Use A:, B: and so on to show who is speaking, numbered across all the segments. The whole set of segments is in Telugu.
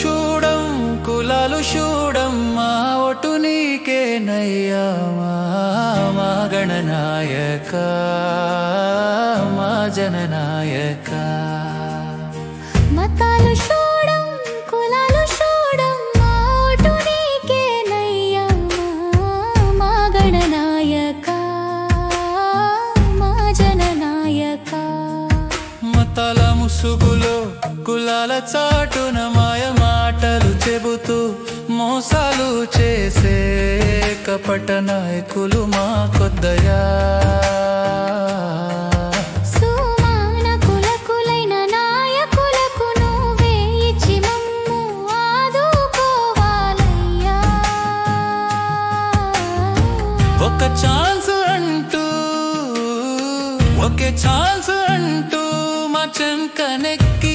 A: చూడం కులాలు చూడం మా ఒటు నీకేనయ్యా మా గణనాయక మా జననాయక
B: మతాలు చూడం కులాలు చూడం మా ఒటు నీకేనయ్యా మా గణనాయక మా జననాయక
A: మతాల ముసుగులో కులాల చాటున మాయ మాటలు చెబుతూ మోసాలు చేసే కపట నాయకులు మా కొద్దయా
B: సుమాన కులకులైన నాయకులకు నువ్వే ఇచ్చి మమ్ము ఆదుకోవాలయ్యా
A: ఒక ఛాన్స్ అంటూ ఒకే ఛాన్స్ అంటూ మా చెంకనెక్కి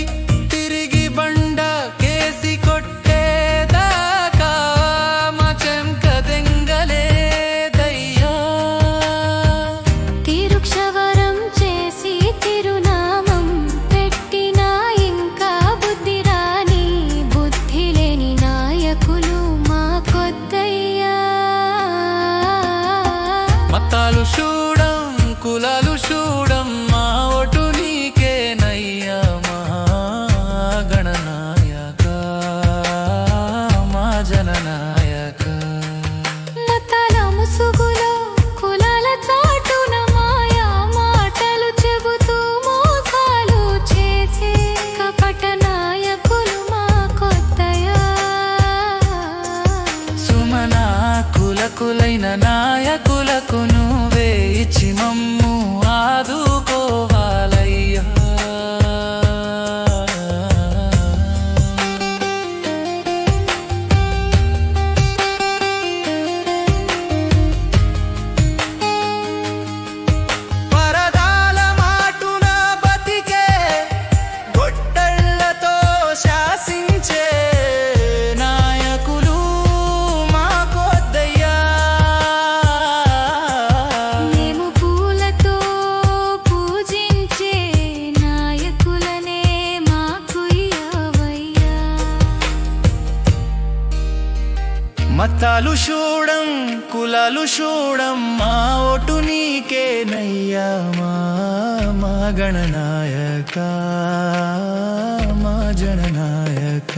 A: తిరిగి బండ కేసి కొట్టేదాకా మా చెంక దెంగలేదయ్యా
B: తిరుక్షవరం చేసి తిరునామం పెట్టినా ఇంకా బుద్ధి రాని బుద్ధి లేని నాయకులు మా కొద్దయ్యా
A: మతాలు చూడం కులాలు చూడం మా ఒటు నీకేనయ్యా మా గణనాయక మా జననాయక
B: మతాల ముసుగులో కులాల చాటున మాయా మాటలు చెబుతూ మోసాలు చేసే కపట నాయకులు మా కొద్దయా
A: సుమనా కులకులైన నాయకులకు నువ్వే ఇచ్చి మమ్ము ఆదుకోవాలయ్యా పరదాల మాటున బతికే గొడ్డళ్ళతో శాసించే నాయకులు మా కొద్దయ్యా
B: మేము పూలతో పూజించే నాయకులనే మాకు ఇయ్యవయ్యా
A: మతాలు చూడం కులాలు చూడం మా ఒటు నీకేనయ్యా మా గణనాయక మా జననాయక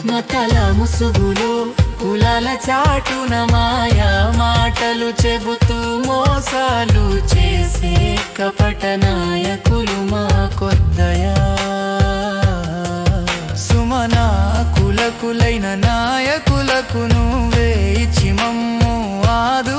A: మతాల ముసుగులో కులాల చాటున మాయా మాటలు చెబుతూ మోసాలు చేసే కపట నాయకులు మా కొద్దయా సుమనా కులకులైన నాయకులకు నువ్వే ఇచ్చి మమ్ము ఆదు